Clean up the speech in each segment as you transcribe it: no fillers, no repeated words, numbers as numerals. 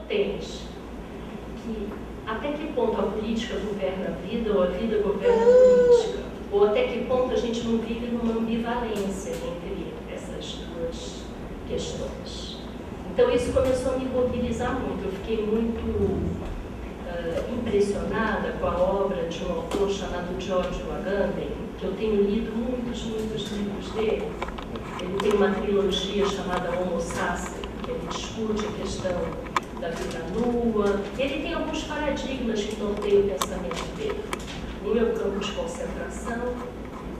potente, que até que ponto a política governa a vida ou a vida governa a política, ou até que ponto a gente não vive numa ambivalência entre essas duas questões. Então isso começou a me mobilizar muito. Eu fiquei muito impressionada com a obra de um autor chamado Giorgio Agamben, que eu tenho lido muitos livros dele. Ele tem uma trilogia chamada Homo Sacer, que ele discute a questão da vida nua. Ele tem alguns paradigmas que norteiam o pensamento dele. Um é o campo de concentração,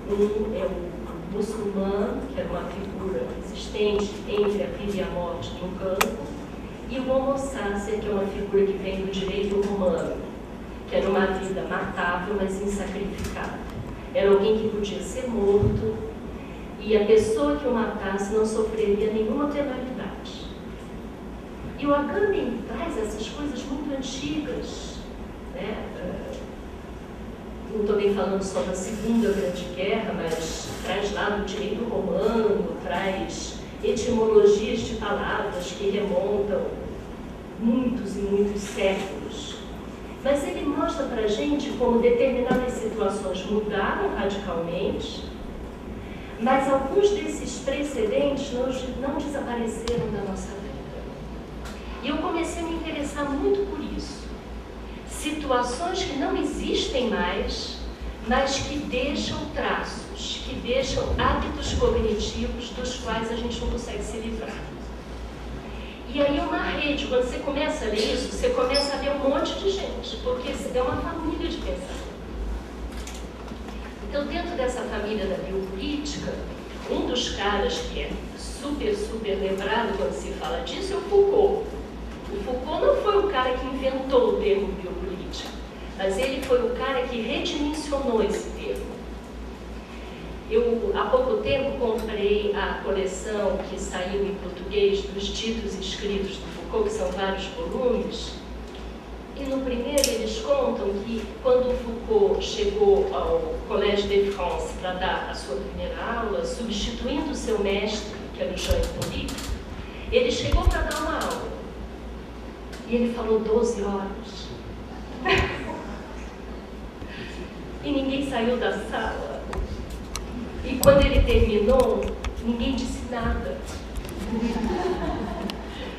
um é o muçulmano, que é uma figura existente entre a vida e a morte no campo, e o Homo Sacer, que é uma figura que vem do direito romano, que era uma vida matável, mas insacrificável. Era alguém que podia ser morto, e a pessoa que o matasse não sofreria nenhuma penalidade. E o Agamben traz essas coisas muito antigas, né? Não estou nem falando só da Segunda Grande Guerra, mas traz lá do direito romano, traz etimologias de palavras que remontam muitos e muitos séculos. Mas ele mostra para a gente como determinadas situações mudaram radicalmente, mas alguns desses precedentes não desapareceram da nossa vida. E eu comecei a me interessar muito por isso. Situações que não existem mais, mas que deixam traços, que deixam hábitos cognitivos dos quais a gente não consegue se livrar. E aí uma rede, quando você começa a ler isso, você começa a ver um monte de gente, porque é uma família de pensamento. Então, dentro dessa família da biopolítica, um dos caras que é super lembrado quando se fala disso é o Foucault. O Foucault não foi o cara que inventou o termo biopolítica, mas ele foi o cara que redimensionou esse termo. Eu, há pouco tempo, comprei a coleção que saiu em português dos ditos escritos do Foucault, que são vários volumes. E no primeiro eles contam que quando o Foucault chegou ao Collège de France para dar a sua primeira aula, substituindo o seu mestre, que era o Jean Hippolyte, ele chegou para dar uma aula. E ele falou 12 horas. E ninguém saiu da sala. E quando ele terminou, ninguém disse nada.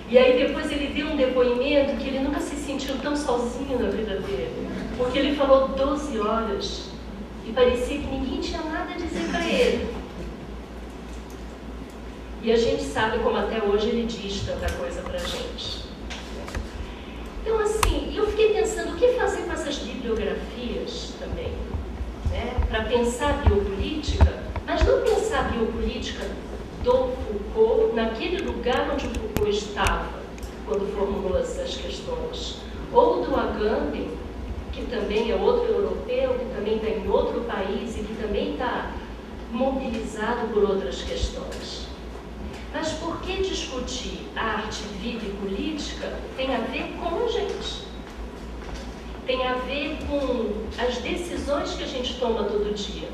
E aí depois ele deu um depoimento que ele nunca se sentiu tão sozinho na vida dele. Porque ele falou 12 horas e parecia que ninguém tinha nada a dizer para ele. E a gente sabe como até hoje ele diz tanta coisa pra gente. Então assim, eu fiquei pensando o que fazer com essas bibliografias também, né? Para pensar biopolítica, mas não pensar biopolítica do Foucault naquele lugar onde o Foucault estava quando formulou essas questões, ou do Agamben, que também é outro europeu, que também está em outro país e que também está mobilizado por outras questões. Mas por que discutir arte, vida e política tem a ver com a gente? Tem a ver com as decisões que a gente toma todo dia.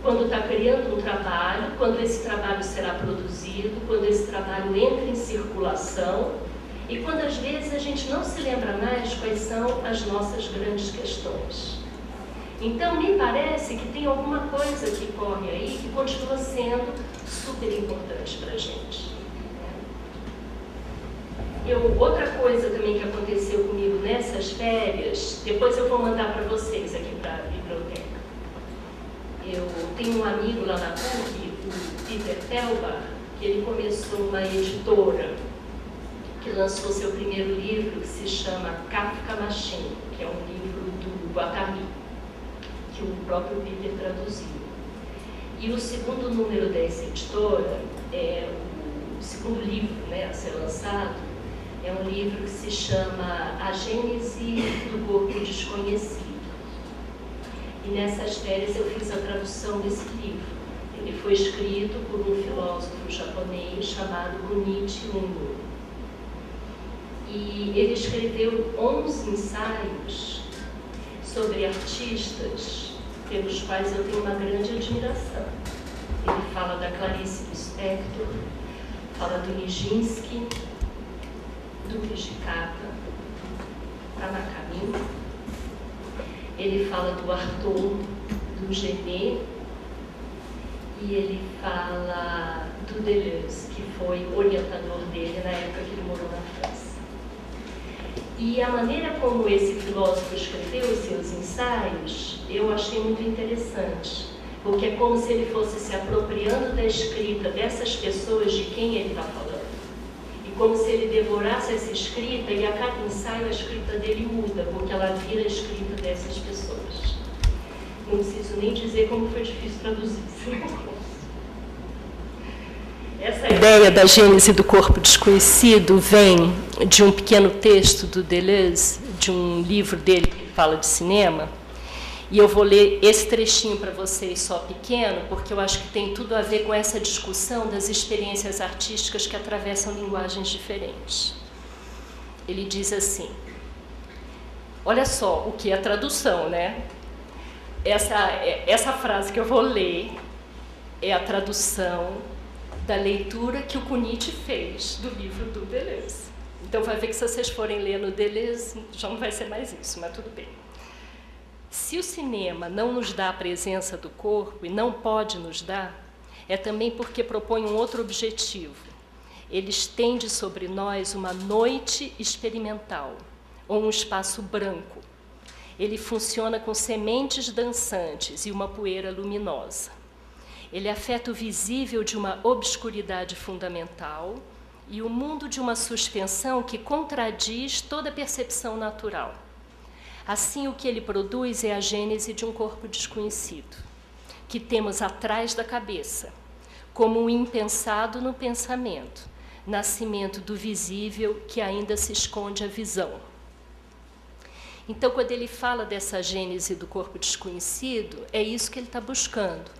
Quando está criando um trabalho, quando esse trabalho será produzido, quando esse trabalho entra em circulação e quando às vezes a gente não se lembra mais quais são as nossas grandes questões. Então me parece que tem alguma coisa que corre aí que continua sendo super importante para a gente. Outra coisa também que aconteceu comigo nessas férias, depois eu vou mandar para vocês aqui para a biblioteca. Eu tenho um amigo lá na PUC, o Peter Telbach, que ele começou uma editora que lançou seu primeiro livro, que se chama Kafka Machine, que é um livro do Guattari, que o próprio Peter traduziu. E o segundo número dessa editora, o segundo livro, né, a ser lançado, é um livro que se chama A Gênese do Corpo Desconhecido. E nessas férias eu fiz a tradução desse livro. Ele foi escrito por um filósofo japonês chamado Kunichi Uno. E ele escreveu 11 ensaios sobre artistas pelos quais eu tenho uma grande admiração. Ele fala da Clarice Lispector, fala do Nijinsky, Duques de Capa, está na caminho. Ele fala do Arthur, do Genet, e ele fala do Deleuze, que foi orientador dele na época que ele morou na França. E a maneira como esse filósofo escreveu os seus ensaios, eu achei muito interessante, porque é como se ele fosse se apropriando da escrita dessas pessoas de quem ele está falando. E como se ele devorasse essa escrita e a cada ensaio a escrita dele muda, porque ela vira a escrita dessas pessoas. Não preciso nem dizer como foi difícil traduzir esse negócio. Essa ideia da gênese do corpo desconhecido vem de um pequeno texto do Deleuze, de um livro dele que fala de cinema, e eu vou ler esse trechinho para vocês só pequeno, porque eu acho que tem tudo a ver com essa discussão das experiências artísticas que atravessam linguagens diferentes. Ele diz assim, olha só o que é tradução, né? Essa frase que eu vou ler é a tradução da leitura que o Kunitz fez do livro do Deleuze. Então vai ver que se vocês forem ler no Deleuze, já não vai ser mais isso, mas tudo bem. Se o cinema não nos dá a presença do corpo, e não pode nos dar, é também porque propõe um outro objetivo. Ele estende sobre nós uma noite experimental, ou um espaço branco. Ele funciona com sementes dançantes e uma poeira luminosa. Ele afeta o visível de uma obscuridade fundamental e o mundo de uma suspensão que contradiz toda percepção natural. Assim, o que ele produz é a gênese de um corpo desconhecido, que temos atrás da cabeça, como um impensado no pensamento, nascimento do visível que ainda se esconde à visão. Então, quando ele fala dessa gênese do corpo desconhecido, é isso que ele está buscando.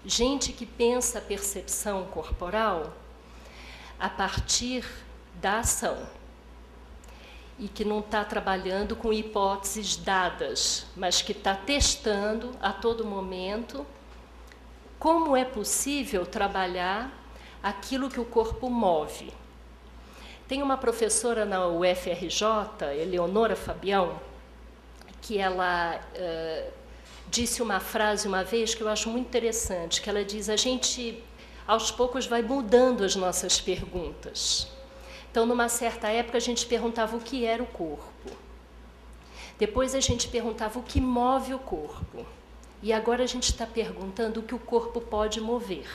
Gente que pensa a percepção corporal a partir da ação e que não está trabalhando com hipóteses dadas, mas que está testando a todo momento como é possível trabalhar aquilo que o corpo move. Tem uma professora na UFRJ, Eleonora Fabião, que ela disse uma frase uma vez que eu acho muito interessante, que ela diz, a gente, aos poucos, vai mudando as nossas perguntas. Então, numa certa época, a gente perguntava o que era o corpo. Depois, a gente perguntava o que move o corpo. E agora a gente está perguntando o que o corpo pode mover.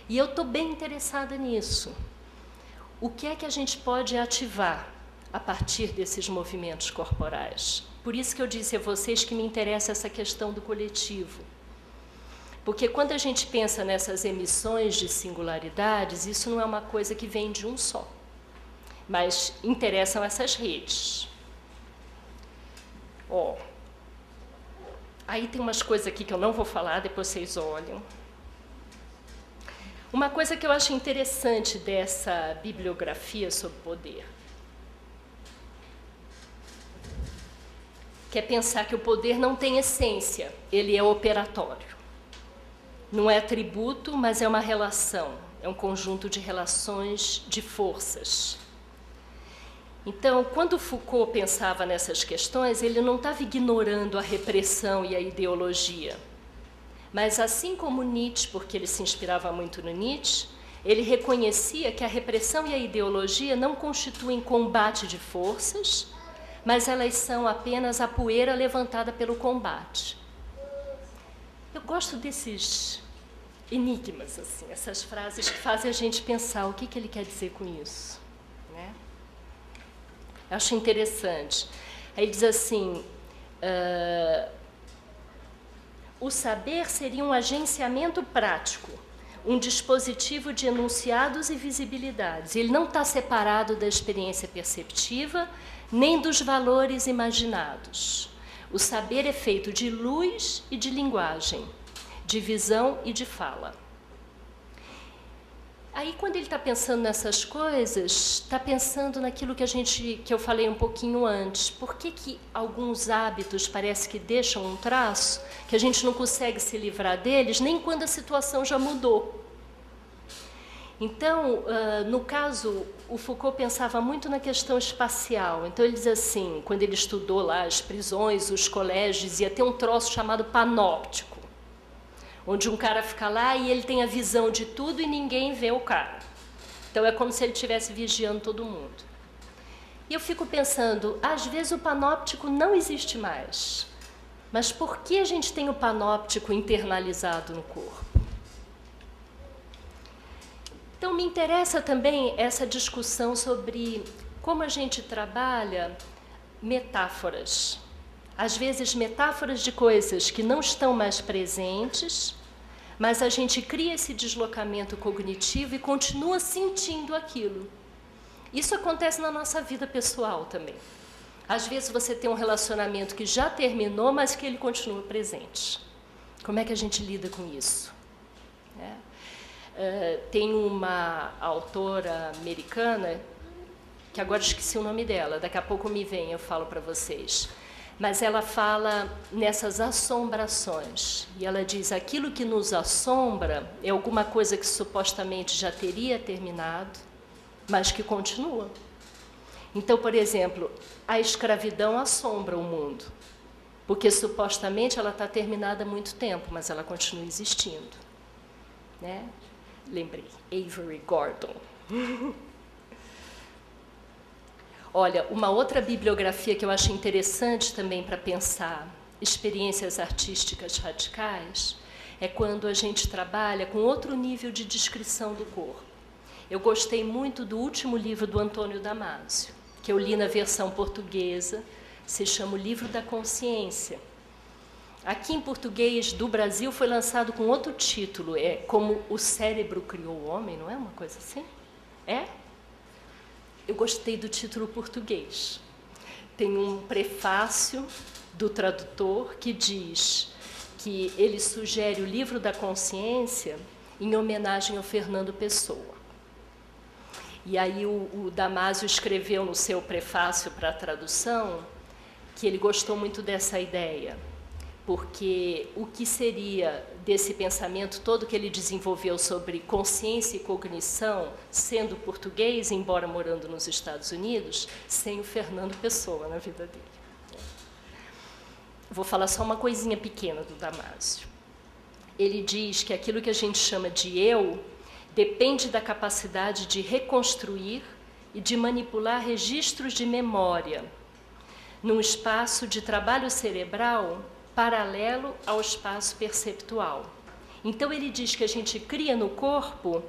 E eu estou bem interessada nisso. O que é que a gente pode ativar a partir desses movimentos corporais? Por isso que eu disse a vocês que me interessa essa questão do coletivo. Porque quando a gente pensa nessas emissões de singularidades, isso não é uma coisa que vem de um só. Mas interessam essas redes. Aí tem umas coisas aqui que eu não vou falar, depois vocês olham. Uma coisa que eu acho interessante dessa bibliografia sobre poder, que é pensar que o poder não tem essência, ele é operatório. Não é atributo, mas é uma relação, é um conjunto de relações de forças. Então, quando Foucault pensava nessas questões, ele não estava ignorando a repressão e a ideologia. Mas, assim como Nietzsche, porque ele se inspirava muito no Nietzsche, ele reconhecia que a repressão e a ideologia não constituem combate de forças, mas elas são apenas a poeira levantada pelo combate. Eu gosto desses enigmas, assim, essas frases que fazem a gente pensar o que ele quer dizer com isso, né? Eu acho interessante. Aí diz assim, o saber seria um agenciamento prático, um dispositivo de enunciados e visibilidades. Ele não está separado da experiência perceptiva, nem dos valores imaginados. O saber é feito de luz e de linguagem, de visão e de fala. Aí, quando ele está pensando nessas coisas, está pensando naquilo que eu falei um pouquinho antes. Por que alguns hábitos parece que deixam um traço, que a gente não consegue se livrar deles, nem quando a situação já mudou? Então, no caso, o Foucault pensava muito na questão espacial. Então, ele diz assim, quando ele estudou lá as prisões, os colégios, ia ter um troço chamado panóptico, onde um cara fica lá e ele tem a visão de tudo e ninguém vê o cara. Então, é como se ele estivesse vigiando todo mundo. E eu fico pensando, às vezes o panóptico não existe mais. Mas por que a gente tem o panóptico internalizado no corpo? Então, me interessa também essa discussão sobre como a gente trabalha metáforas. Às vezes, metáforas de coisas que não estão mais presentes, mas a gente cria esse deslocamento cognitivo e continua sentindo aquilo. Isso acontece na nossa vida pessoal também. Às vezes você tem um relacionamento que já terminou, mas que ele continua presente. Como é que a gente lida com isso? Tem uma autora americana, que agora esqueci o nome dela, daqui a pouco me vem, eu falo para vocês. Mas ela fala nessas assombrações. E ela diz, aquilo que nos assombra é alguma coisa que supostamente já teria terminado, mas que continua. Então, por exemplo, a escravidão assombra o mundo, porque supostamente ela está terminada há muito tempo, mas ela continua existindo. Né? Lembrei, Avery Gordon. Olha, uma outra bibliografia que eu acho interessante também para pensar experiências artísticas radicais é quando a gente trabalha com outro nível de descrição do corpo. Eu gostei muito do último livro do Antônio Damasio, que eu li na versão portuguesa, se chama O Livro da Consciência. Aqui em português do Brasil foi lançado com outro título, é Como o Cérebro Criou o Homem, não é uma coisa assim? É? Eu gostei do título português. Tem um prefácio do tradutor que diz que ele sugere o Livro da Consciência em homenagem ao Fernando Pessoa. E aí o Damasio escreveu no seu prefácio para a tradução que ele gostou muito dessa ideia, porque o que seria desse pensamento todo que ele desenvolveu sobre consciência e cognição, sendo português, embora morando nos Estados Unidos, sem o Fernando Pessoa na vida dele. Vou falar só uma coisinha pequena do Damasio. Ele diz que aquilo que a gente chama de eu depende da capacidade de reconstruir e de manipular registros de memória num espaço de trabalho cerebral paralelo ao espaço perceptual. Então, ele diz que a gente cria no corpo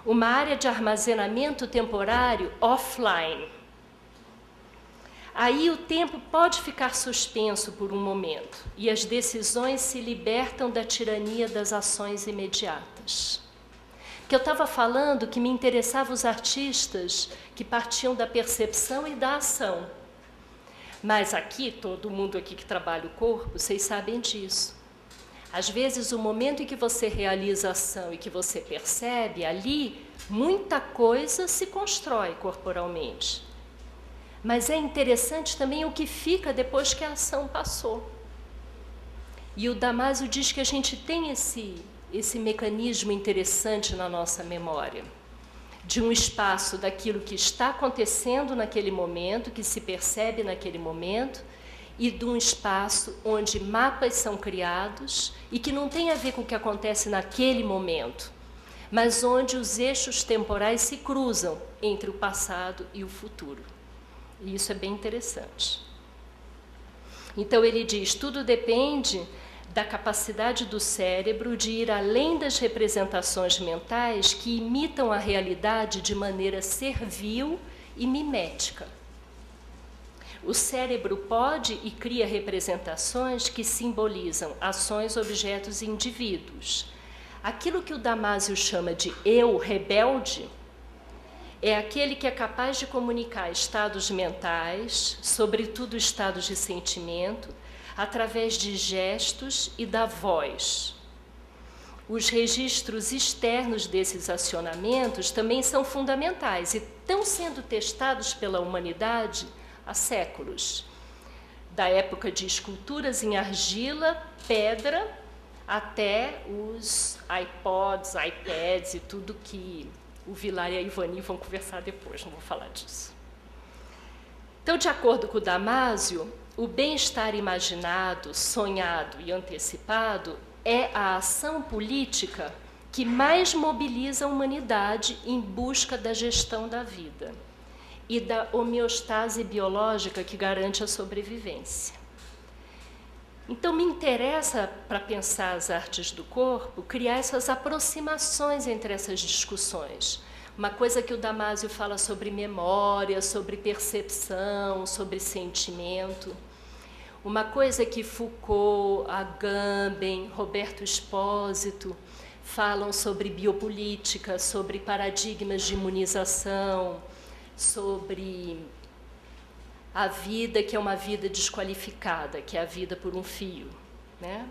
uma área de armazenamento temporário offline. Aí o tempo pode ficar suspenso por um momento e as decisões se libertam da tirania das ações imediatas. Que eu estava falando que me interessavam os artistas que partiam da percepção e da ação. Mas aqui, todo mundo aqui que trabalha o corpo, vocês sabem disso. Às vezes, o momento em que você realiza a ação e que você percebe, ali, muita coisa se constrói corporalmente. Mas é interessante também o que fica depois que a ação passou. E o Damasio diz que a gente tem esse mecanismo interessante na nossa memória, de um espaço daquilo que está acontecendo naquele momento, que se percebe naquele momento, e de um espaço onde mapas são criados e que não tem a ver com o que acontece naquele momento, mas onde os eixos temporais se cruzam entre o passado e o futuro. E isso é bem interessante. Então ele diz, tudo depende da capacidade do cérebro de ir além das representações mentais que imitam a realidade de maneira servil e mimética. O cérebro pode e cria representações que simbolizam ações, objetos e indivíduos. Aquilo que o Damasio chama de eu rebelde é aquele que é capaz de comunicar estados mentais, sobretudo estados de sentimento, através de gestos e da voz. Os registros externos desses acionamentos também são fundamentais e estão sendo testados pela humanidade há séculos. Da época de esculturas em argila, pedra, até os iPods, iPads e tudo que O Vilar e a Ivani vão conversar depois, não vou falar disso. Então, de acordo com o Damásio, o bem-estar imaginado, sonhado e antecipado é a ação política que mais mobiliza a humanidade em busca da gestão da vida e da homeostase biológica que garante a sobrevivência. Então, me interessa, para pensar as artes do corpo, criar essas aproximações entre essas discussões. Uma coisa que o Damásio fala sobre memória, sobre percepção, sobre sentimento. Uma coisa que Foucault, Agamben, Roberto Espósito falam sobre biopolítica, sobre paradigmas de imunização, sobre a vida que é uma vida desqualificada, que é a vida por um fio, né?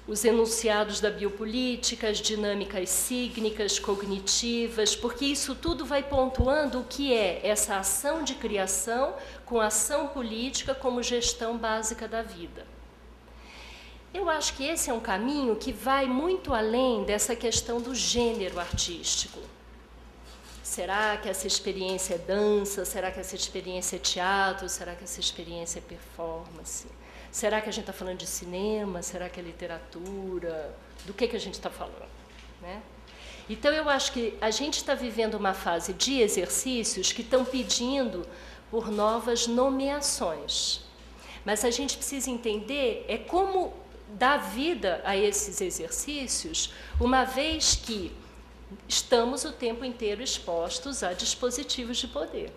Os enunciados da biopolítica, as dinâmicas sígnicas, cognitivas, porque isso tudo vai pontuando o que é essa ação de criação com ação política como gestão básica da vida. Eu acho que esse é um caminho que vai muito além dessa questão do gênero artístico. Será que essa experiência é dança? Será que essa experiência é teatro? Será que essa experiência é performance? Será que a gente está falando de cinema? Será que é literatura? Do que a gente está falando, né? Então, eu acho que a gente está vivendo uma fase de exercícios que estão pedindo por novas nomeações. Mas a gente precisa entender como dar vida a esses exercícios, uma vez que estamos o tempo inteiro expostos a dispositivos de poder.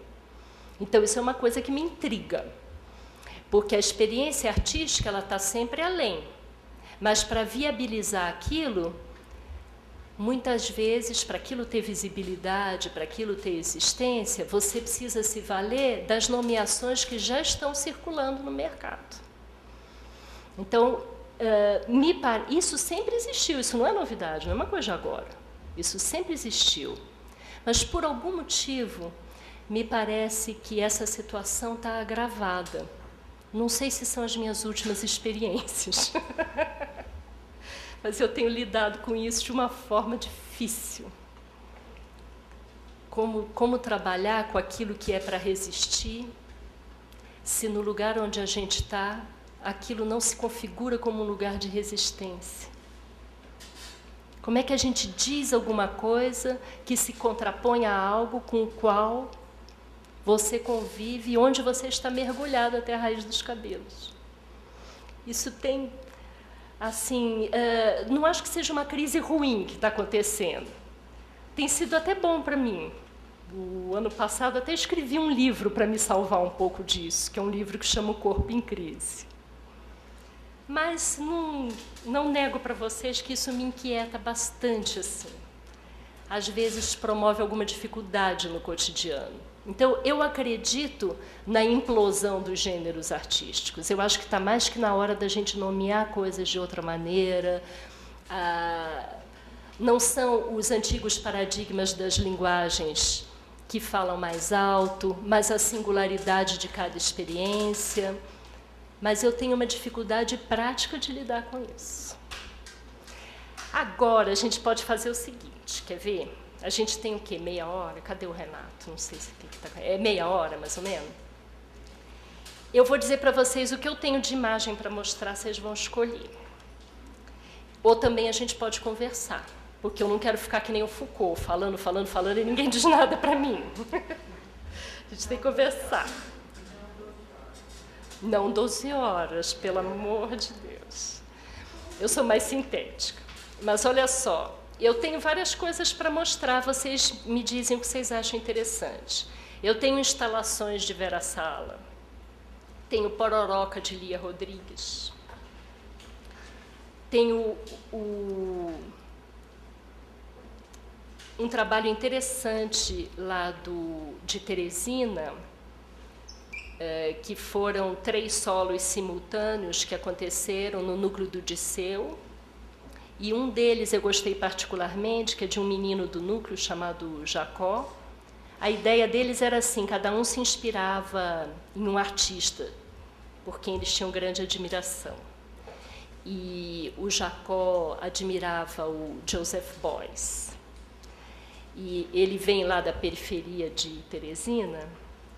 Então, isso é uma coisa que me intriga, porque a experiência artística ela está sempre além, mas para viabilizar aquilo, muitas vezes, para aquilo ter visibilidade, para aquilo ter existência, você precisa se valer das nomeações que já estão circulando no mercado. Então, isso sempre existiu, isso não é novidade, não é uma coisa de agora. Isso sempre existiu. Mas, por algum motivo, me parece que essa situação está agravada. Não sei se são as minhas últimas experiências. Mas eu tenho lidado com isso de uma forma difícil. Como trabalhar com aquilo que é para resistir, se no lugar onde a gente está, aquilo não se configura como um lugar de resistência. Como é que a gente diz alguma coisa que se contrapõe a algo com o qual você convive e onde você está mergulhado até a raiz dos cabelos? Isso tem, assim, não acho que seja uma crise ruim que está acontecendo. Tem sido até bom para mim. O ano passado até escrevi um livro para me salvar um pouco disso, que é um livro que chama O Corpo em Crise. Mas não nego para vocês que isso me inquieta bastante, assim. Às vezes promove alguma dificuldade no cotidiano. Então, eu acredito na implosão dos gêneros artísticos. Eu acho que está mais que na hora da gente nomear coisas de outra maneira. Não são os antigos paradigmas das linguagens que falam mais alto, mas a singularidade de cada experiência. Mas eu tenho uma dificuldade prática de lidar com isso. Agora, a gente pode fazer o seguinte, quer ver? A gente tem o quê? Meia hora? Cadê o Renato? Não sei se tem que estar... É meia hora, mais ou menos? Eu vou dizer para vocês o que eu tenho de imagem para mostrar, vocês vão escolher. Ou também a gente pode conversar, porque eu não quero ficar que nem o Foucault, falando e ninguém diz nada para mim. A gente tem que conversar. Não 12 horas, pelo amor de Deus. Eu sou mais sintética. Mas olha só, eu tenho várias coisas para mostrar, vocês me dizem o que vocês acham interessante. Eu tenho instalações de Vera Sala, tenho Pororoca de Lia Rodrigues, tenho um trabalho interessante lá de Teresina, que foram 3 solos simultâneos que aconteceram no núcleo do Disseu, e um deles eu gostei particularmente, que é de um menino do núcleo chamado Jacó. A ideia deles era assim, cada um se inspirava em um artista, por quem eles tinham grande admiração. E o Jacó admirava o Joseph Beuys. E ele vem lá da periferia de Teresina,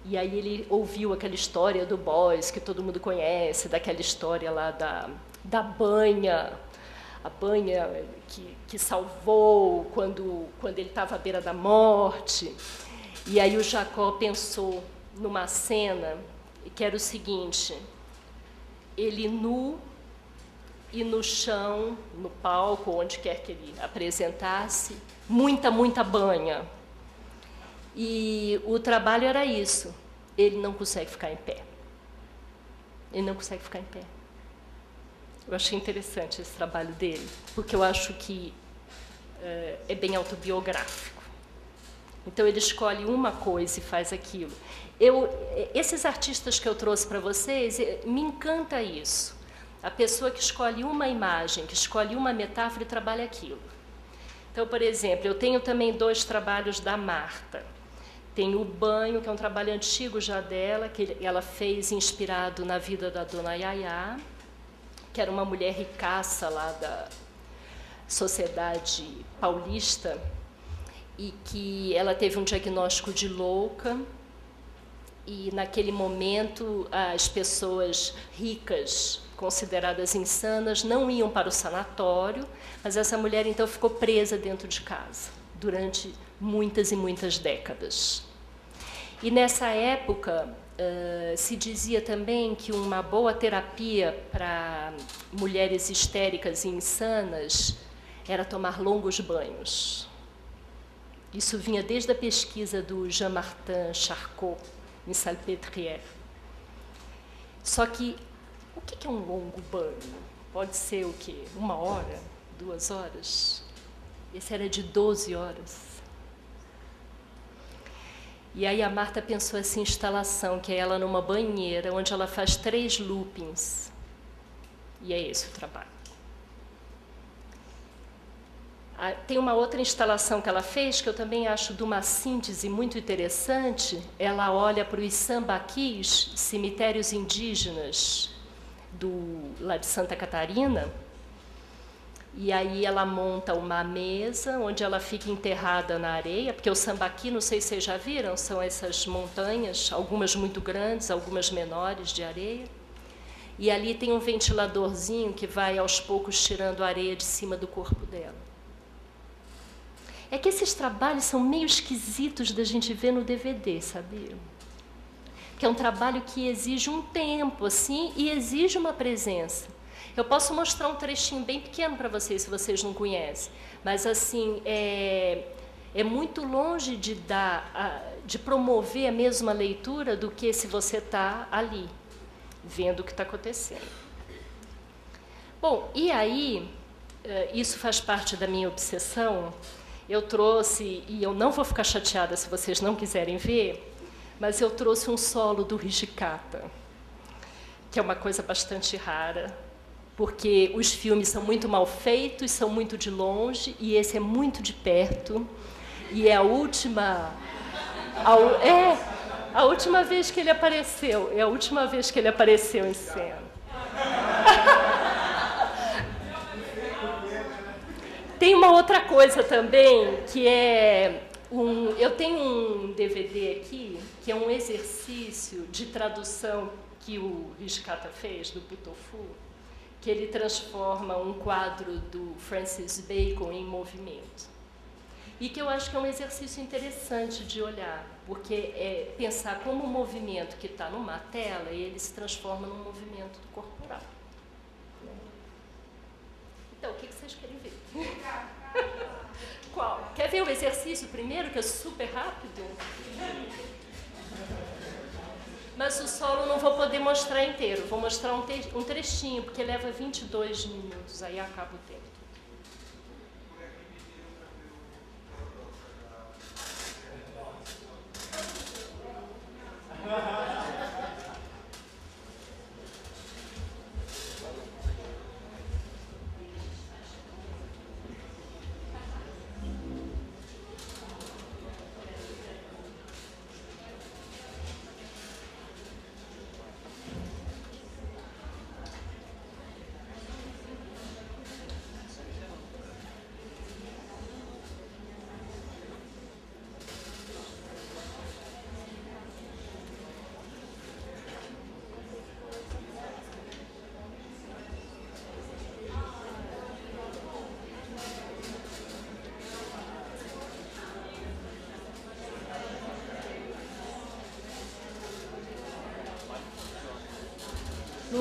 e aí ele ouviu aquela história do Boys, que todo mundo conhece, daquela história lá da banha, a banha que salvou quando ele estava à beira da morte. E aí o Jacó pensou numa cena que era o seguinte: ele nu e no chão, no palco, onde quer que ele apresentasse, muita banha. E o trabalho era isso. Ele não consegue ficar em pé. Ele não consegue ficar em pé. Eu achei interessante esse trabalho dele, porque eu acho que é bem autobiográfico. Então, ele escolhe uma coisa e faz aquilo. Esses artistas que eu trouxe para vocês, me encanta isso. A pessoa que escolhe uma imagem, que escolhe uma metáfora e trabalha aquilo. Então, por exemplo, eu tenho também 2 trabalhos da Marta. Tem o Banho, que é um trabalho antigo já dela, que ela fez inspirado na vida da Dona Yaya, que era uma mulher ricaça lá da sociedade paulista, e que ela teve um diagnóstico de louca, e naquele momento as pessoas ricas, consideradas insanas, não iam para o sanatório, mas essa mulher então ficou presa dentro de casa durante muitas e muitas décadas. E nessa época se dizia também que uma boa terapia para mulheres histéricas e insanas era tomar longos banhos. Isso vinha desde a pesquisa do Jean-Martin Charcot, em Salpêtrière. Só que, o que é um longo banho? Pode ser o quê? 1 hora? 2 horas? Esse era de 12 horas. E aí a Marta pensou essa instalação, que é ela numa banheira, onde ela faz 3 loopings. E é esse o trabalho. Tem uma outra instalação que ela fez, que eu também acho de uma síntese muito interessante. Ela olha para os sambaquis, cemitérios indígenas lá de Santa Catarina, e aí ela monta uma mesa onde ela fica enterrada na areia, porque o sambaqui, não sei se vocês já viram, são essas montanhas, algumas muito grandes, algumas menores de areia, e ali tem um ventiladorzinho que vai aos poucos tirando a areia de cima do corpo dela. É que esses trabalhos são meio esquisitos da gente ver no DVD, sabia? Que é um trabalho que exige um tempo, assim, e exige uma presença. Eu posso mostrar um trechinho bem pequeno para vocês, se vocês não conhecem, mas, assim, é muito longe de promover a mesma leitura do que se você está ali, vendo o que está acontecendo. Bom, e aí, isso faz parte da minha obsessão. Eu trouxe, e eu não vou ficar chateada se vocês não quiserem ver, mas eu trouxe um solo do Hijikata, que é uma coisa bastante rara, porque os filmes são muito mal feitos, são muito de longe, e esse é muito de perto, e é a última vez que ele apareceu, em cena. Tem uma outra coisa também, que eu tenho um DVD aqui, que é um exercício de tradução que o Hijikata fez, do Putofu, que ele transforma um quadro do Francis Bacon em movimento. E que eu acho que é um exercício interessante de olhar, porque é pensar como o movimento que está numa tela, ele se transforma num movimento corporal. Então, o que vocês querem ver? Qual? Quer ver o exercício primeiro, que é super rápido? Mas o solo não vou poder mostrar inteiro, vou mostrar um trechinho, porque leva 22 minutos, aí acaba o tempo.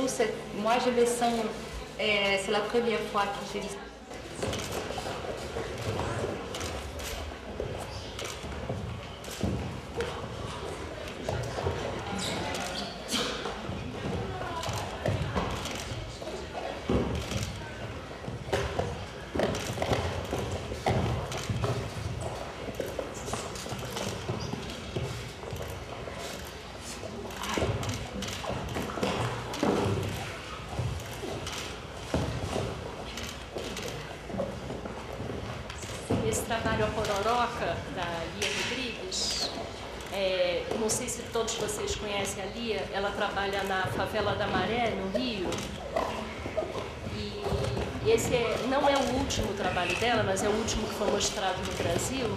nous, moi je le sens, c'est la première fois que je le sens. Esse trabalho A Pororoca, da Lia Rodrigues, não sei se todos vocês conhecem a Lia, ela trabalha na Favela da Maré, no Rio, e esse não é o último trabalho dela, mas é o último que foi mostrado no Brasil.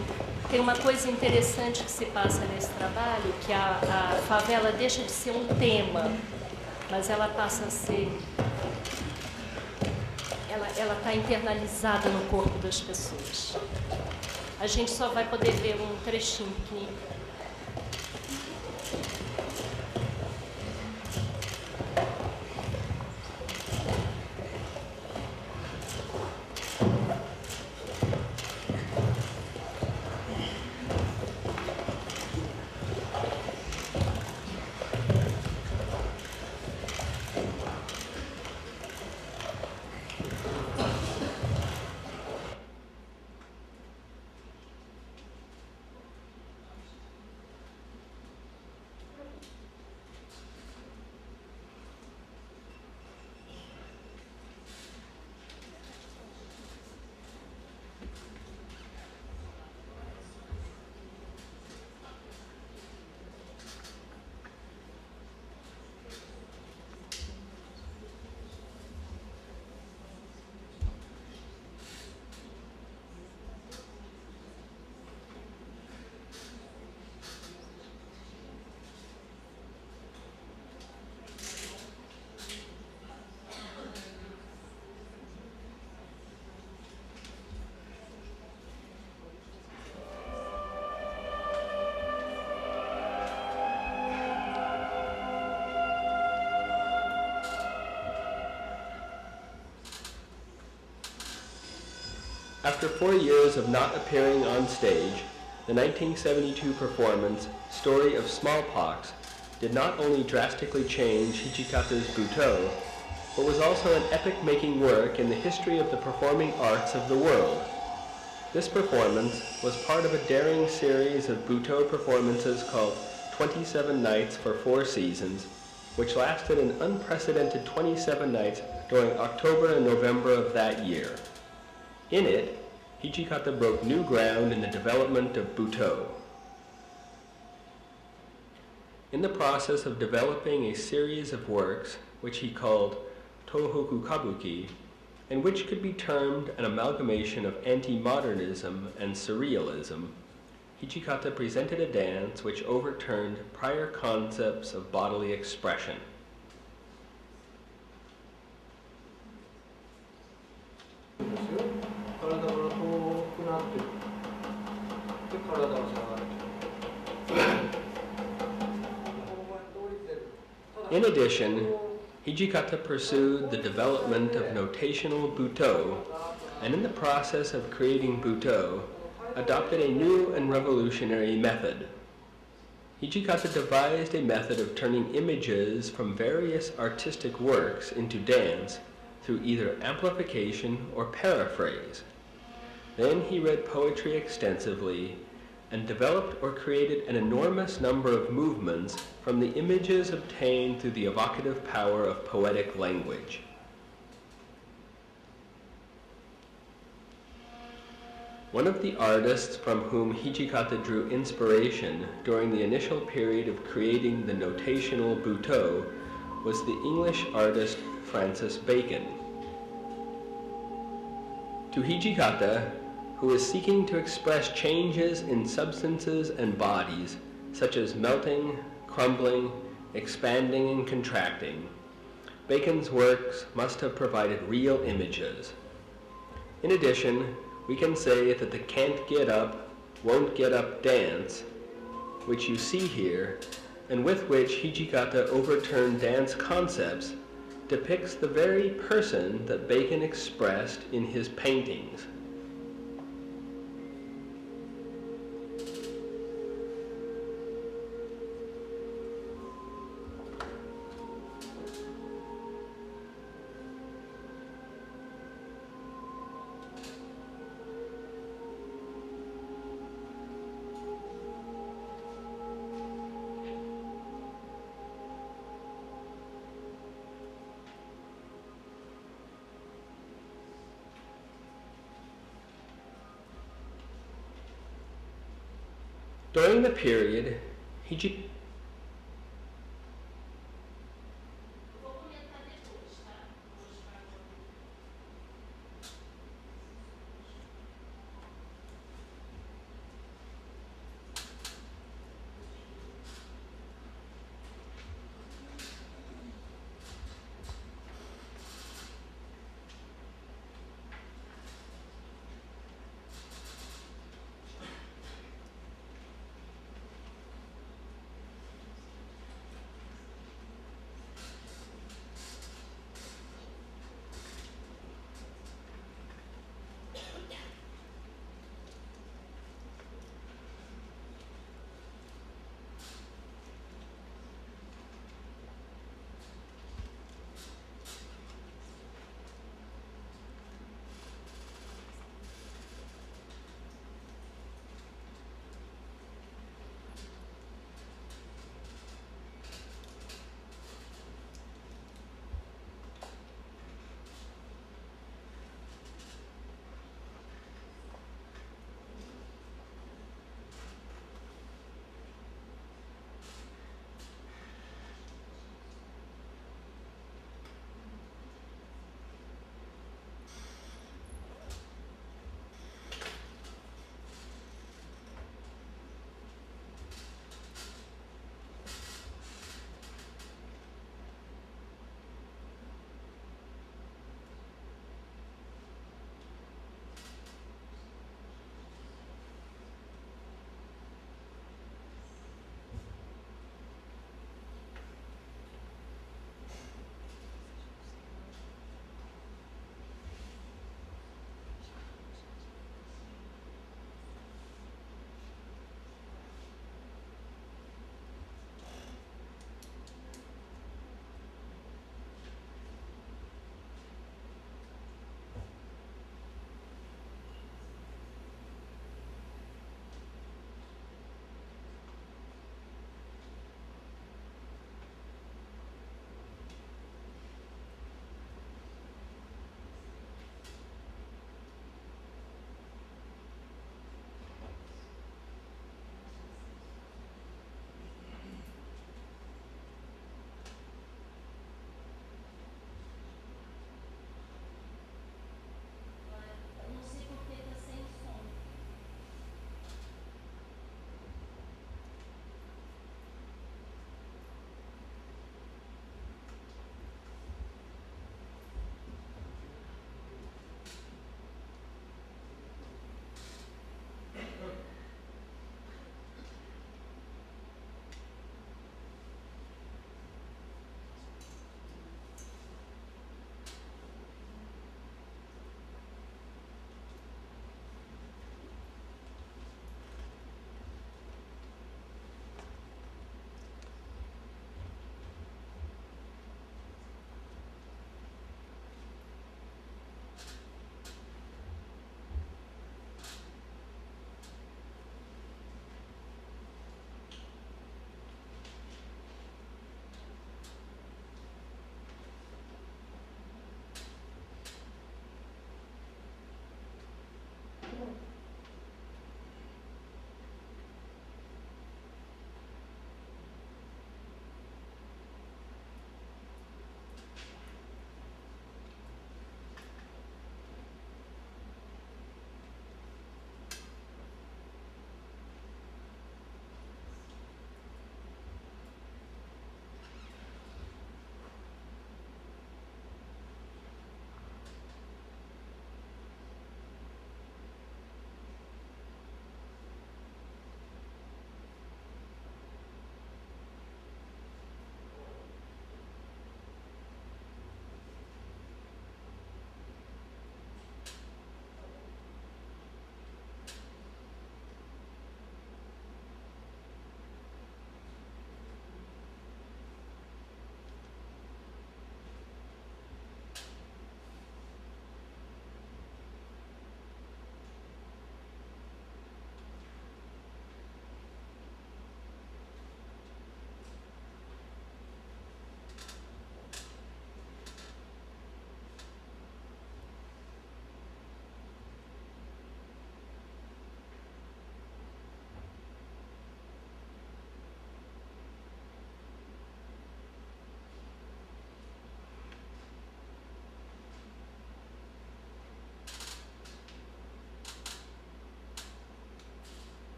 Tem uma coisa interessante que se passa nesse trabalho, que a favela deixa de ser um tema, mas ela passa a ser... Ela está internalizada no corpo das pessoas. A gente só vai poder ver um trechinho pequenininho. After 4 years of not appearing on stage, the 1972 performance, Story of Smallpox, did not only drastically change Hijikata's Butoh, but was also an epic-making work in the history of the performing arts of the world. This performance was part of a daring series of Butoh performances called 27 Nights for 4 Seasons, which lasted an unprecedented 27 nights during October and November of that year. In it, Hijikata broke new ground in the development of Butoh. In the process of developing a series of works, which he called Tohoku Kabuki, and which could be termed an amalgamation of anti-modernism and surrealism, Hijikata presented a dance which overturned prior concepts of bodily expression. In addition, Hijikata pursued the development of notational Butoh, and in the process of creating Butoh, adopted a new and revolutionary method. Hijikata devised a method of turning images from various artistic works into dance through either amplification or paraphrase. Then he read poetry extensively and developed or created an enormous number of movements from the images obtained through the evocative power of poetic language. One of the artists from whom Hijikata drew inspiration during the initial period of creating the notational Butoh was the English artist Francis Bacon. To Hijikata, who was seeking to express changes in substances and bodies, such as melting, crumbling, expanding, and contracting, Bacon's works must have provided real images. In addition, we can say that the can't get up, won't get up dance, which you see here, and with which Hijikata overturned dance concepts, depicts the very person that Bacon expressed in his paintings. During the period,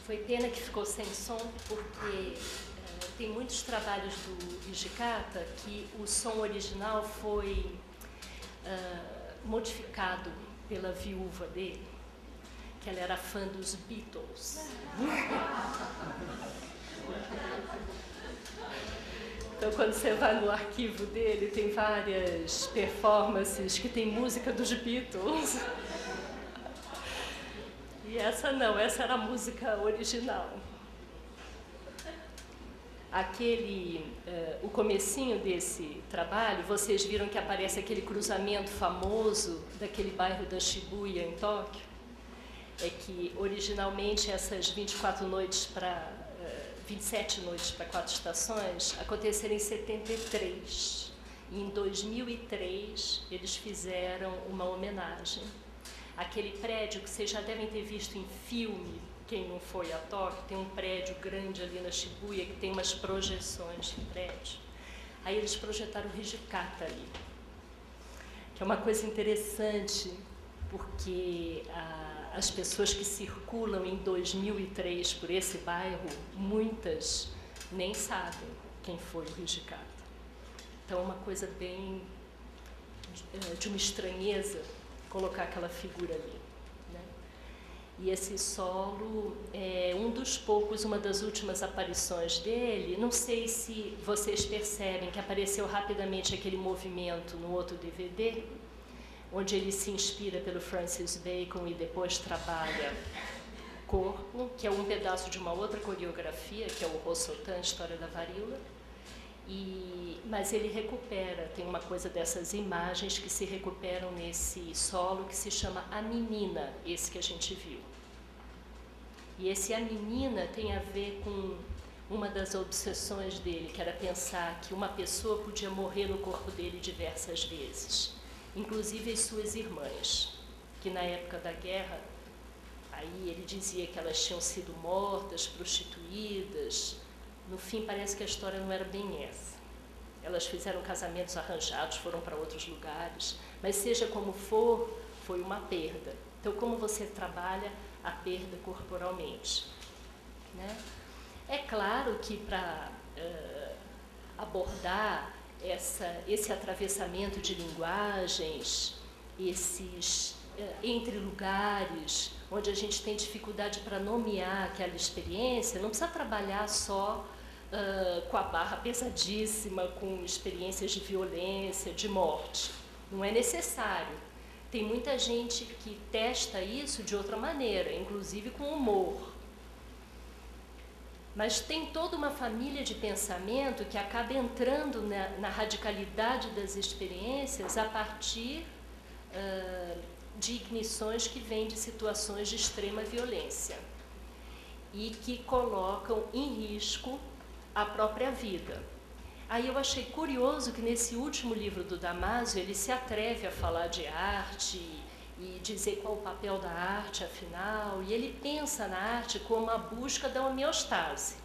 Foi pena que ficou sem som, porque tem muitos trabalhos do Hijikata que o som original foi modificado pela viúva dele, que ela era fã dos Beatles. Então, quando você vai no arquivo dele, tem várias performances que tem música dos Beatles. E essa não, essa era a música original. O comecinho desse trabalho, vocês viram que aparece aquele cruzamento famoso daquele bairro da Shibuya, em Tóquio? É que, originalmente, essas 27 noites para 4 estações aconteceram em 73. E em 2003, eles fizeram uma homenagem. Aquele prédio que vocês já devem ter visto em filme, quem não foi a Tóquio, tem um prédio grande ali na Shibuya que tem umas projeções de prédio. Aí eles projetaram o Hijikata ali, que é uma coisa interessante, porque as pessoas que circulam em 2003 por esse bairro, muitas nem sabem quem foi o Hijikata. Então, é uma coisa bem de uma estranheza colocar aquela figura ali, né? E esse solo é uma das últimas aparições dele. Não sei se vocês percebem que apareceu rapidamente aquele movimento no outro DVD, onde ele se inspira pelo Francis Bacon e depois trabalha corpo, que é um pedaço de uma outra coreografia, que é o Rossotan, História da Varíola. Mas ele recupera, tem uma coisa dessas imagens que se recuperam nesse solo que se chama A Menina, esse que a gente viu. E esse A Menina tem a ver com uma das obsessões dele, que era pensar que uma pessoa podia morrer no corpo dele diversas vezes, inclusive as suas irmãs, que na época da guerra, aí ele dizia que elas tinham sido mortas, prostituídas. No fim, parece que a história não era bem essa. Elas fizeram casamentos arranjados, foram para outros lugares, mas seja como for, foi uma perda. Então, como você trabalha a perda corporalmente, né? É claro que para abordar esse atravessamento de linguagens, esses entre lugares, onde a gente tem dificuldade para nomear aquela experiência, não precisa trabalhar só com a barra pesadíssima, com experiências de violência, de morte. Não é necessário. Tem muita gente que testa isso de outra maneira, inclusive com humor. Mas tem toda uma família de pensamento que acaba entrando na radicalidade das experiências a partir de ignições que vêm de situações de extrema violência e que colocam em risco a própria vida. Aí eu achei curioso que nesse último livro do Damasio ele se atreve a falar de arte e dizer qual o papel da arte, afinal, e ele pensa na arte como a busca da homeostase,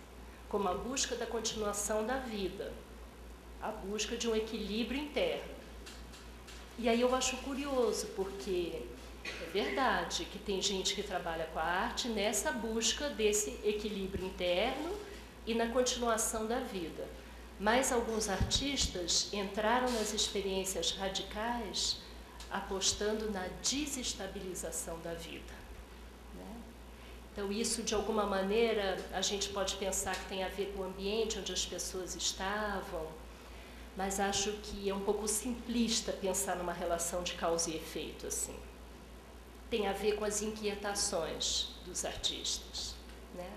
como a busca da continuação da vida, a busca de um equilíbrio interno. E aí eu acho curioso, porque é verdade que tem gente que trabalha com a arte nessa busca desse equilíbrio interno e na continuação da vida. Mas alguns artistas entraram nas experiências radicais apostando na desestabilização da vida, né? Então isso, de alguma maneira, a gente pode pensar que tem a ver com o ambiente onde as pessoas estavam, mas acho que é um pouco simplista pensar numa relação de causa e efeito assim. Tem a ver com as inquietações dos artistas, né?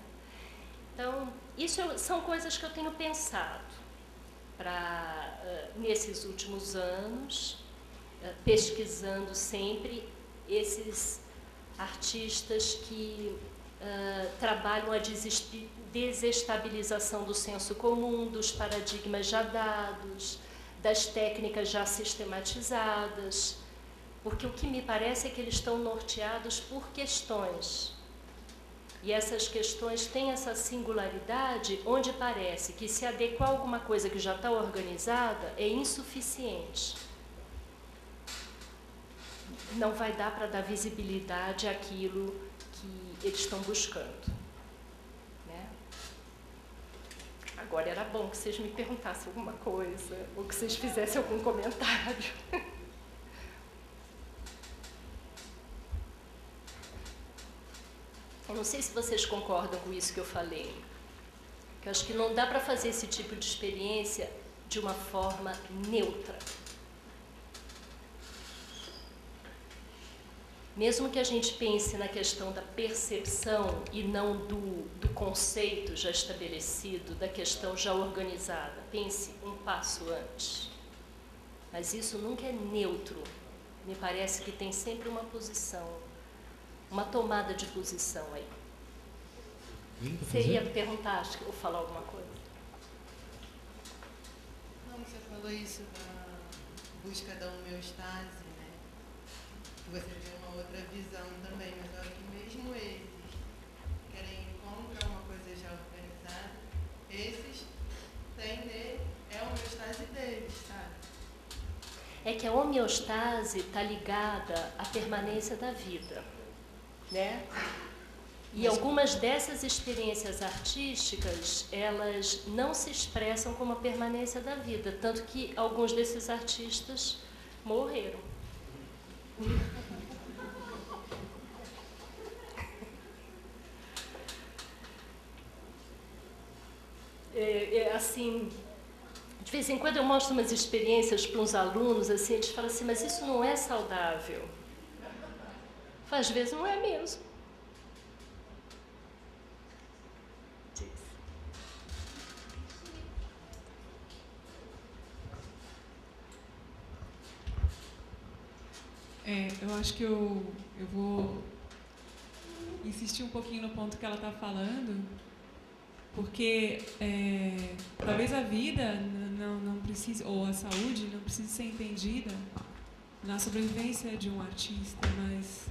Então, isso são coisas que eu tenho pensado nesses últimos anos, pesquisando sempre esses artistas que trabalham a desestabilização do senso comum, dos paradigmas já dados, das técnicas já sistematizadas, porque o que me parece é que eles estão norteados por questões. E essas questões têm essa singularidade onde parece que se adequar a alguma coisa que já está organizada é insuficiente. Não vai dar para dar visibilidade àquilo que eles estão buscando. Agora era bom que vocês me perguntassem alguma coisa, ou que vocês fizessem algum comentário. Eu não sei se vocês concordam com isso que eu falei. Que eu acho que não dá para fazer esse tipo de experiência de uma forma neutra. Mesmo que a gente pense na questão da percepção e não do conceito já estabelecido, da questão já organizada, pense um passo antes. Mas isso nunca é neutro. Me parece que tem sempre uma posição, uma tomada de posição aí. Você ia perguntar, acho que ou falar alguma coisa? Não, você falou isso da busca da homeostase, né? Você vê uma outra visão também, mas eu acho que mesmo esses querem ir contra uma coisa já organizada, esses têm é a homeostase deles, sabe? É que a homeostase está ligada à permanência da vida, né? E algumas dessas experiências artísticas, elas não se expressam como a permanência da vida, tanto que alguns desses artistas morreram. Assim, de vez em quando eu mostro umas experiências para uns alunos, assim, eles falam assim, mas isso não é saudável. Às vezes não é mesmo. Eu acho que eu vou insistir um pouquinho no ponto que ela está falando, porque talvez a vida não precise, ou a saúde não precise ser entendida na sobrevivência de um artista, mas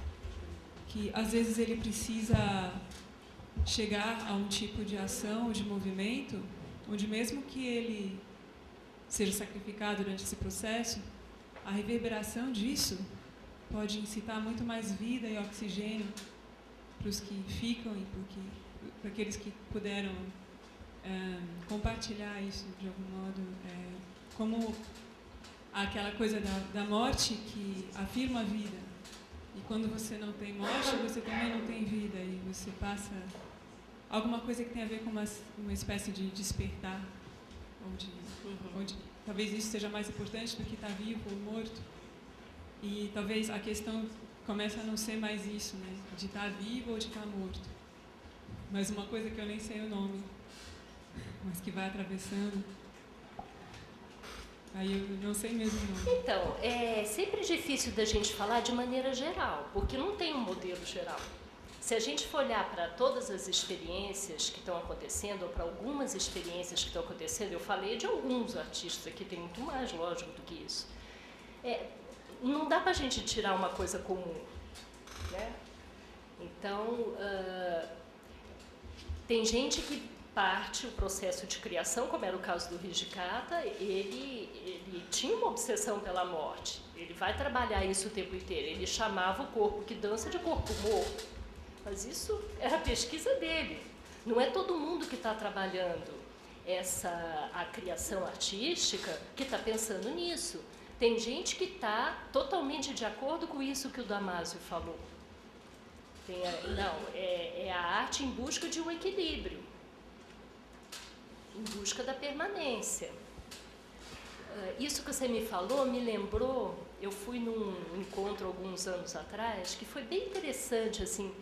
que às vezes ele precisa chegar a um tipo de ação, de movimento, onde mesmo que ele seja sacrificado durante esse processo, a reverberação disso pode incitar muito mais vida e oxigênio para os que ficam e para aqueles que puderam compartilhar isso de algum modo, como aquela coisa da morte que afirma a vida. E quando você não tem morte, você também não tem vida, e você passa alguma coisa que tem a ver com uma espécie de despertar, onde talvez isso seja mais importante do que estar vivo ou morto. E talvez a questão comece a não ser mais isso, né? De estar vivo ou de estar morto. Mas uma coisa que eu nem sei o nome, mas que vai atravessando, aí eu não sei mesmo o nome. Então, é sempre difícil da gente falar de maneira geral, porque não tem um modelo geral. Se a gente for olhar para todas as experiências que estão acontecendo, ou para algumas experiências que estão acontecendo, eu falei de alguns artistas aqui, tem muito mais, lógico, do que isso. Não dá para a gente tirar uma coisa comum, né? Então, tem gente que parte o processo de criação, como era o caso do Hijikata, ele tinha uma obsessão pela morte. Ele vai trabalhar isso o tempo inteiro. Ele chamava o corpo que dança de corpo morto. Mas isso era a pesquisa dele. Não é todo mundo que está trabalhando a criação artística que está pensando nisso. Tem gente que está totalmente de acordo com isso que o Damasio falou. É a arte em busca de um equilíbrio, em busca da permanência. Isso que você me falou me lembrou, eu fui num encontro alguns anos atrás, que foi bem interessante, assim,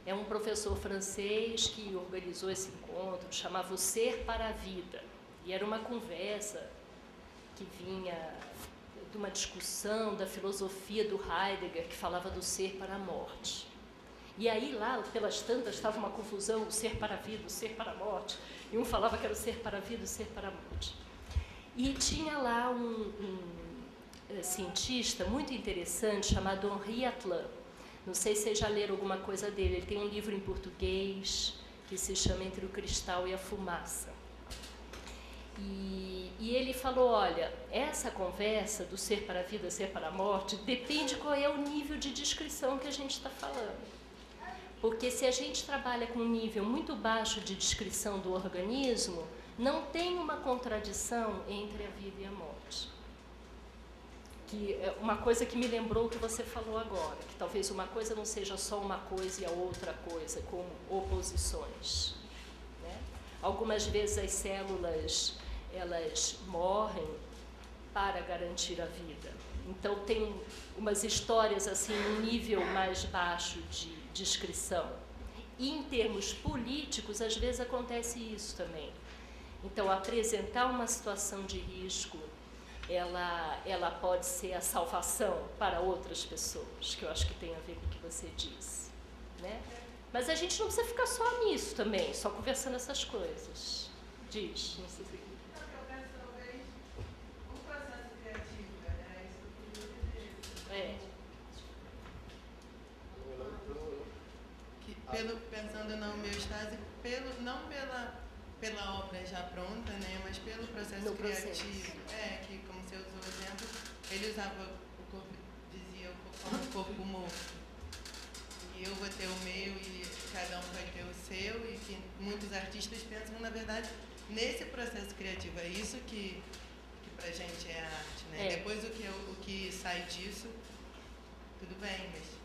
é um professor francês que organizou esse encontro, chamava o Ser para a Vida, e era uma conversa que vinha de uma discussão da filosofia do Heidegger, que falava do ser para a morte. E aí lá, pelas tantas, estava uma confusão, o ser para a vida, o ser para a morte, e um falava que era o ser para a vida, o ser para a morte. E tinha lá um cientista muito interessante chamado Henri Atlan. Não sei se vocês já leram alguma coisa dele, ele tem um livro em português que se chama Entre o Cristal e a Fumaça. E ele falou, olha, essa conversa do ser para a vida, ser para a morte, depende qual é o nível de descrição que a gente está falando. Porque se a gente trabalha com um nível muito baixo de descrição do organismo, não tem uma contradição entre a vida e a morte. Que é uma coisa que me lembrou o que você falou agora, que talvez uma coisa não seja só uma coisa e a outra coisa, como oposições. Né? Algumas vezes as células, elas morrem para garantir a vida. Então tem umas histórias assim, num nível mais baixo de descrição. E em termos políticos, às vezes acontece isso também. Então, apresentar uma situação de risco, ela pode ser a salvação para outras pessoas, que eu acho que tem a ver com o que você disse. Né? Mas a gente não precisa ficar só nisso também, só conversando essas coisas. Diz, não sei se... Eu penso, talvez, um processo criativo, é isso que eu queria dizer. É. Pensando na homeostase, não pela obra já pronta, né, mas pelo processo criativo. Que, como você usou o exemplo, ele usava o corpo, dizia como corpo morto. E eu vou ter o meu e cada um vai ter o seu, e que muitos artistas pensam, na verdade, nesse processo criativo. É isso que pra gente é arte, né? Depois o que sai disso, tudo bem, mas...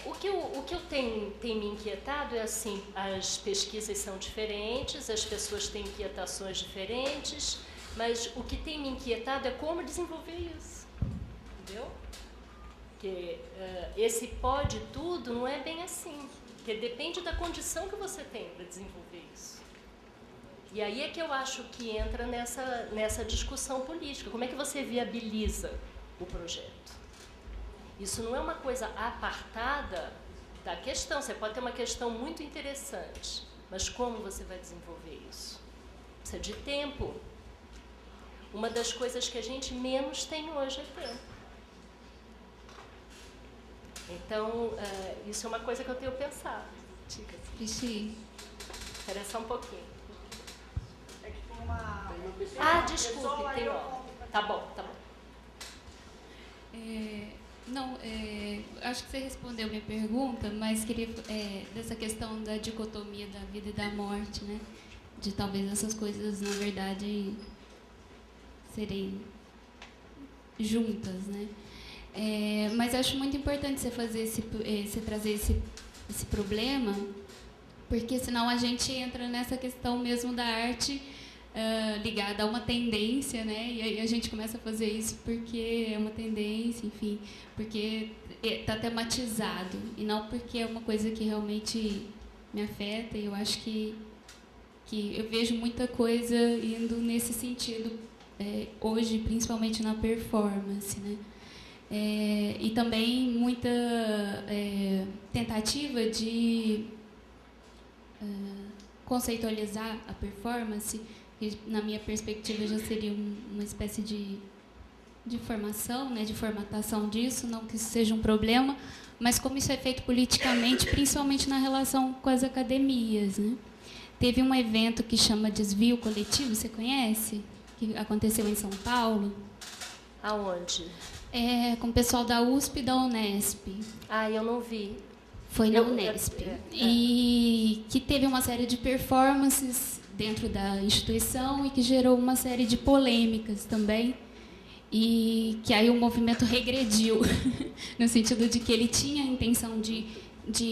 O que eu tem me inquietado é assim, as pesquisas são diferentes, as pessoas têm inquietações diferentes, mas o que tem me inquietado é como desenvolver isso, entendeu? Porque esse pode tudo não é bem assim, porque depende da condição que você tem para desenvolver isso. E aí é que eu acho que entra nessa discussão política, como é que você viabiliza o projeto? Isso não é uma coisa apartada da questão. Você pode ter uma questão muito interessante, mas como você vai desenvolver isso? Precisa de tempo. Uma das coisas que a gente menos tem hoje é tempo. Então, isso é uma coisa que eu tenho pensado. Cristi. Espera só um pouquinho. É que tem uma... Desculpe, tem uma... Tá bom. Não, acho que você respondeu minha pergunta, mas queria dessa questão da dicotomia da vida e da morte, né? De talvez essas coisas, na verdade, serem juntas, né? Mas acho muito importante você fazer você trazer esse problema, porque senão a gente entra nessa questão mesmo da arte ligada a uma tendência, né? E aí a gente começa a fazer isso porque é uma tendência, enfim, porque está tematizado e não porque é uma coisa que realmente me afeta. E eu acho que eu vejo muita coisa indo nesse sentido hoje, principalmente na performance, né? E também muita tentativa de conceitualizar a performance, que na minha perspectiva já seria uma espécie de formação, né, de formatação disso, não que isso seja um problema, mas como isso é feito politicamente, principalmente na relação com as academias, né? Teve um evento que chama Desvio Coletivo, você conhece? Que aconteceu em São Paulo. Aonde? Com o pessoal da USP e da Unesp. Eu não vi. Foi na Unesp. E que teve uma série de performances dentro da instituição e que gerou uma série de polêmicas também. E que aí o movimento regrediu, no sentido de que ele tinha a intenção de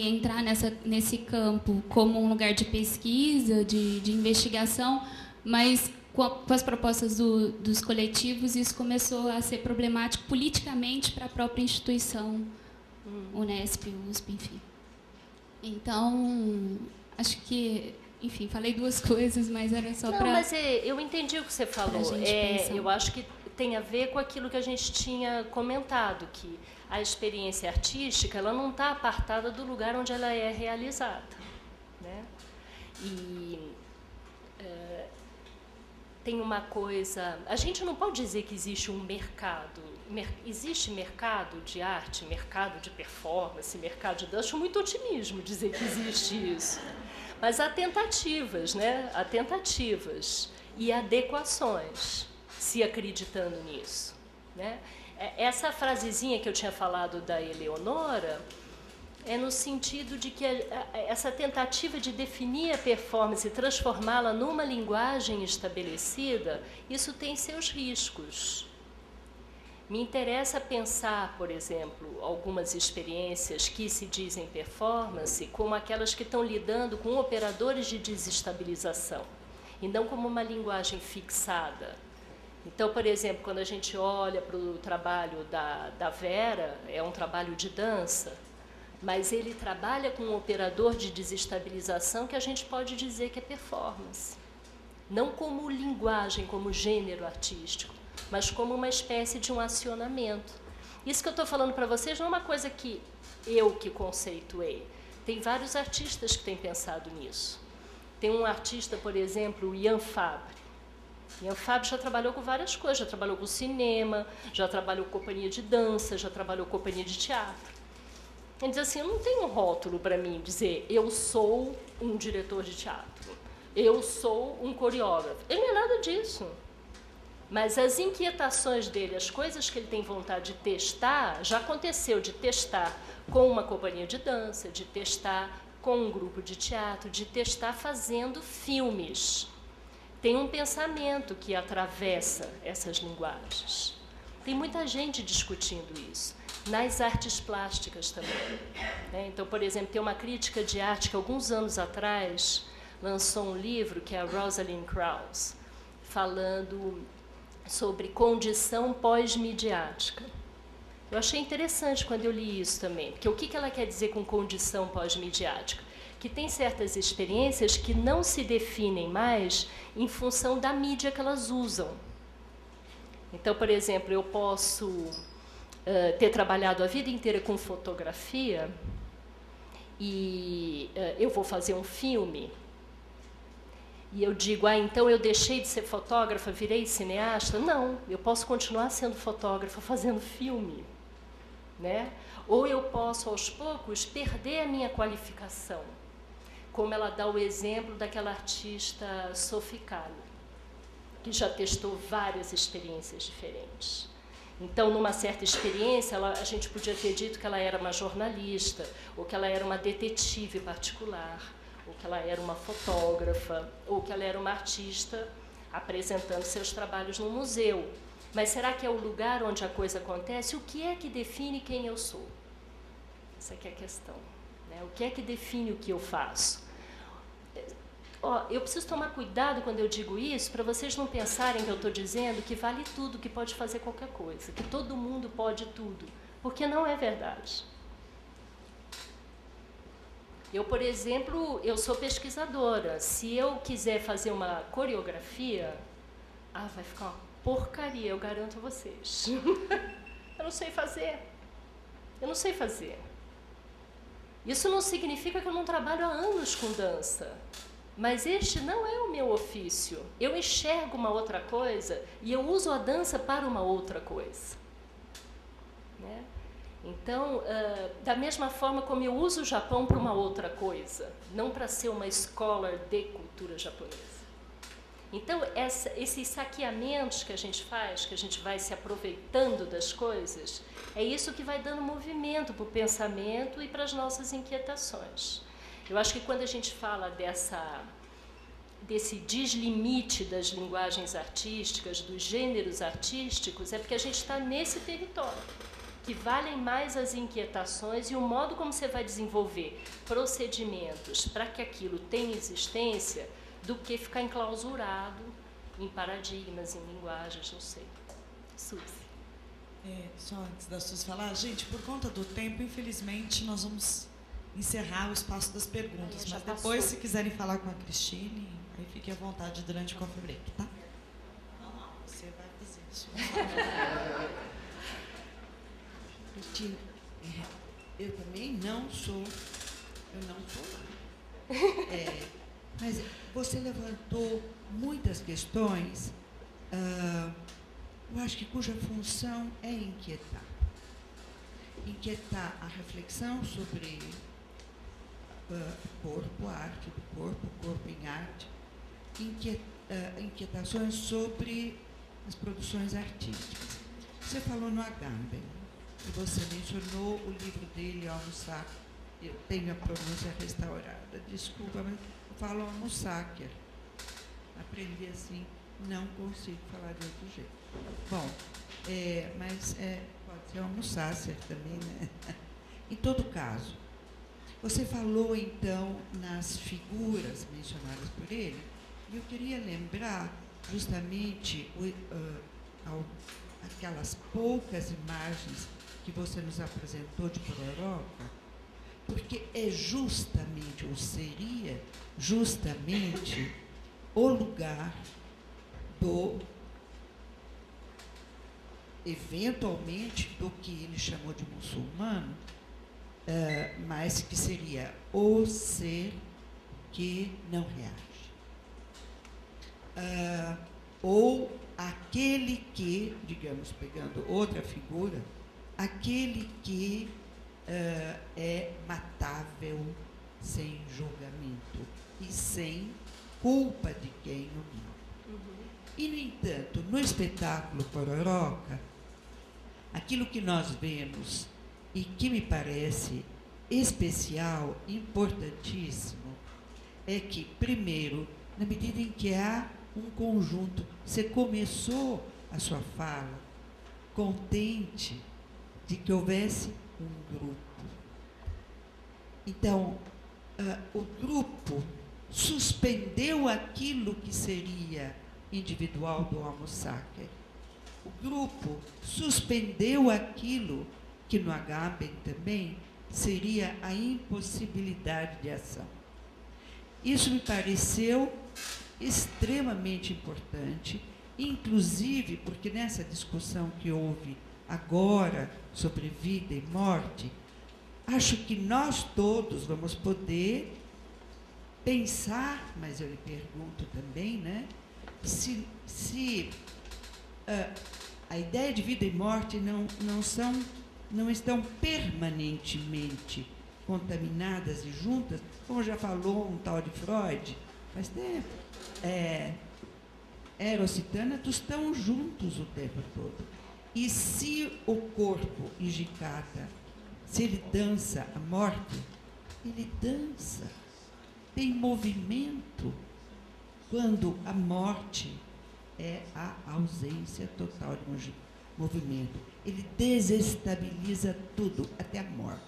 entrar nesse campo como um lugar de pesquisa, de investigação, mas com as propostas dos coletivos, isso começou a ser problemático politicamente para a própria instituição, Unesp, USP, enfim. Então, acho que, enfim, falei duas coisas, mas era só para... Não, mas eu entendi o que você falou. Eu acho que tem a ver com aquilo que a gente tinha comentado, que a experiência artística ela não está apartada do lugar onde ela é realizada, né? E tem uma coisa... A gente não pode dizer que existe um mercado. Existe mercado de arte, mercado de performance, mercado de dança. Acho muito otimismo dizer que existe isso. Mas há tentativas, né? Há tentativas e adequações, se acreditando nisso, né? Essa frasezinha que eu tinha falado da Eleonora, é no sentido de que essa tentativa de definir a performance e transformá-la numa linguagem estabelecida, isso tem seus riscos. Me interessa pensar, por exemplo, algumas experiências que se dizem performance como aquelas que estão lidando com operadores de desestabilização, e não como uma linguagem fixada. Então, por exemplo, quando a gente olha para o trabalho da Vera, é um trabalho de dança, mas ele trabalha com um operador de desestabilização que a gente pode dizer que é performance. Não como linguagem, como gênero artístico, mas como uma espécie de um acionamento. Isso que eu estou falando para vocês não é uma coisa que eu que conceituei. Tem vários artistas que têm pensado nisso. Tem um artista, por exemplo, o Ian Fabre. Ian Fabre já trabalhou com várias coisas, já trabalhou com cinema, já trabalhou com companhia de dança, já trabalhou com companhia de teatro. Ele diz assim, eu não tenho um rótulo para mim dizer eu sou um diretor de teatro, eu sou um coreógrafo. Ele não é nada disso. Mas as inquietações dele, as coisas que ele tem vontade de testar, já aconteceu de testar com uma companhia de dança, de testar com um grupo de teatro, de testar fazendo filmes. Tem um pensamento que atravessa essas linguagens. Tem muita gente discutindo isso. Nas artes plásticas também. Então, por exemplo, tem uma crítica de arte que, alguns anos atrás, lançou um livro, que é a Rosalind Krauss, falando sobre condição pós-midiática. Eu achei interessante quando eu li isso também, porque o que ela quer dizer com condição pós-midiática? Que tem certas experiências que não se definem mais em função da mídia que elas usam. Então, por exemplo, eu posso ter trabalhado a vida inteira com fotografia e eu vou fazer um filme e eu digo, então eu deixei de ser fotógrafa, virei cineasta? Não, eu posso continuar sendo fotógrafa fazendo filme, né? Ou eu posso, aos poucos, perder a minha qualificação, como ela dá o exemplo daquela artista Sophie Calle, que já testou várias experiências diferentes. Então, numa certa experiência, a gente podia ter dito que ela era uma jornalista, ou que ela era uma detetive particular, ou que ela era uma fotógrafa, ou que ela era uma artista apresentando seus trabalhos no museu. Mas será que é o lugar onde a coisa acontece? O que é que define quem eu sou? Essa aqui é a questão, né? O que é que define o que eu faço? Eu preciso tomar cuidado quando eu digo isso, para vocês não pensarem que eu estou dizendo que vale tudo, que pode fazer qualquer coisa, que todo mundo pode tudo, porque não é verdade. Eu, por exemplo, eu sou pesquisadora. Se eu quiser fazer uma coreografia, vai ficar uma porcaria, eu garanto a vocês. Eu não sei fazer. Eu não sei fazer. Isso não significa que eu não trabalho há anos com dança. Mas este não é o meu ofício. Eu enxergo uma outra coisa e eu uso a dança para uma outra coisa. Né? Então, da mesma forma como eu uso o Japão para uma outra coisa, não para ser uma scholar de cultura japonesa. Então, esses saqueamentos que a gente faz, que a gente vai se aproveitando das coisas, é isso que vai dando movimento para o pensamento e para as nossas inquietações. Eu acho que quando a gente fala desse deslimite das linguagens artísticas, dos gêneros artísticos, é porque a gente está nesse território, que valem mais as inquietações e o modo como você vai desenvolver procedimentos para que aquilo tenha existência, do que ficar enclausurado em paradigmas, em linguagens, não sei. Suzy. Só antes da Suzy falar, gente, por conta do tempo, infelizmente, nós vamos encerrar o espaço das perguntas, mas depois, se quiserem falar com a Cristine, aí fique à vontade durante o coffee break, tá? Não, você vai fazer isso. Cristina, eu também não sou mas você levantou muitas questões, eu acho que cuja função é inquietar. Inquietar a reflexão sobre corpo, a arte do corpo, o corpo em arte, inquietações sobre as produções artísticas. Você falou no Agamben, e você mencionou o livro dele, Almoçar eu tenho a pronúncia restaurada, desculpa, mas eu falo Almussáquer. Aprendi assim, não consigo falar de outro jeito. Bom, mas pode ser Almussácer também, né? Em todo caso, você falou, então, nas figuras mencionadas por ele, e eu queria lembrar justamente aquelas poucas imagens que você nos apresentou de Pororoca, porque é justamente, ou seria justamente, o lugar eventualmente, do que ele chamou de muçulmano, mas que seria o ser que não reage. Ou aquele que, digamos, pegando outra figura, aquele que é matável sem julgamento e sem culpa de quem o mata. E, no entanto, no espetáculo Pororoca, aquilo que nós vemos e que me parece especial, importantíssimo, é que, primeiro, na medida em que há um conjunto, você começou a sua fala contente de que houvesse um grupo. Então, o grupo suspendeu aquilo que seria individual do Almussáquer. O grupo suspendeu aquilo que no Agamben também seria a impossibilidade de ação. Isso me pareceu extremamente importante, inclusive porque nessa discussão que houve agora sobre vida e morte, acho que nós todos vamos poder pensar, mas eu lhe pergunto também, né, se a ideia de vida e morte não estão permanentemente contaminadas e juntas, como já falou um tal de Freud, faz tempo. Eros e Thanatos estão juntos o tempo todo. E se o corpo Hijikata, se ele dança a morte, ele dança, tem movimento, quando a morte é a ausência total de movimento. Ele desestabiliza tudo, até a morte.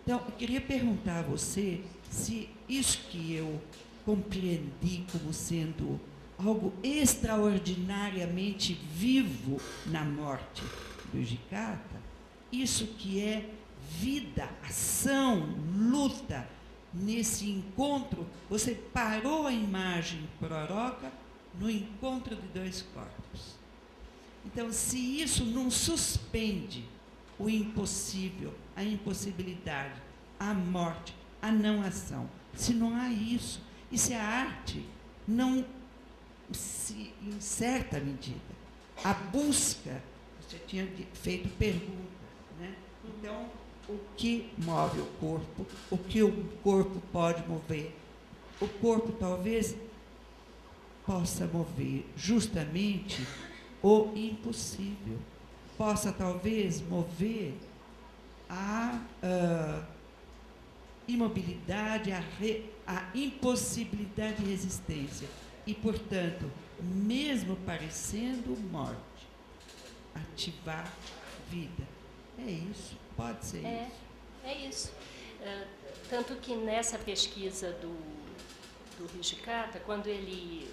Então, eu queria perguntar a você se isso que eu compreendi como sendo algo extraordinariamente vivo na morte do Hijikata, isso que é vida, ação, luta, nesse encontro, você parou a imagem Pororoca no encontro de dois corpos. Então, se isso não suspende o impossível, a impossibilidade, a morte, a não ação, se não há isso, e se a arte não, se, em certa medida, a busca, você tinha feito pergunta, né? Então, o que move o corpo, o que o corpo pode mover? O corpo talvez possa mover justamente o impossível, possa talvez mover a imobilidade, a impossibilidade de resistência e, portanto, mesmo parecendo morte, ativar vida. É isso, pode ser isso. É isso. Tanto que nessa pesquisa do Hijikata, quando ele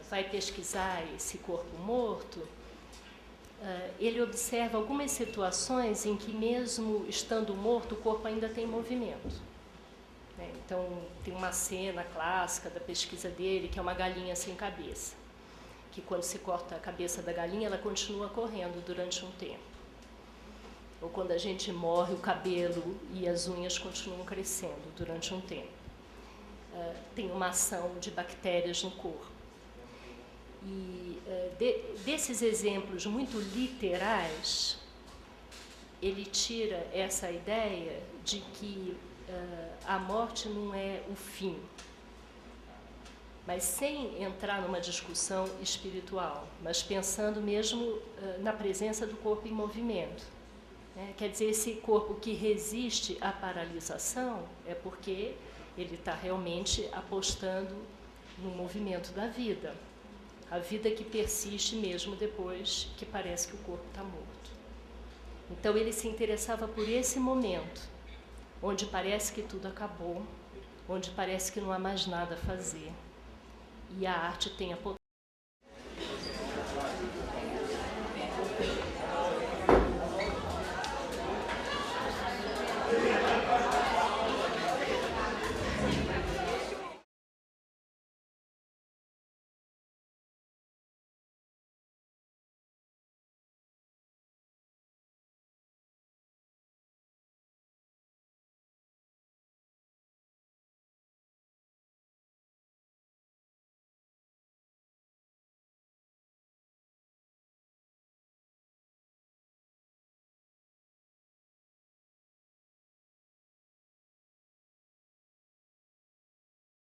vai pesquisar esse corpo morto, ele observa algumas situações em que, mesmo estando morto, o corpo ainda tem movimento. Então, tem uma cena clássica da pesquisa dele, que é uma galinha sem cabeça, que quando se corta a cabeça da galinha, ela continua correndo durante um tempo. Ou quando a gente morre, o cabelo e as unhas continuam crescendo durante um tempo. Tem uma ação de bactérias no corpo. E desses exemplos muito literais, ele tira essa ideia de que a morte não é o fim, mas sem entrar numa discussão espiritual, mas pensando mesmo na presença do corpo em movimento. Quer dizer, esse corpo que resiste à paralisação é porque ele está realmente apostando no movimento da vida. A vida que persiste mesmo depois que parece que o corpo está morto. Então ele se interessava por esse momento, onde parece que tudo acabou, onde parece que não há mais nada a fazer. E a arte tem a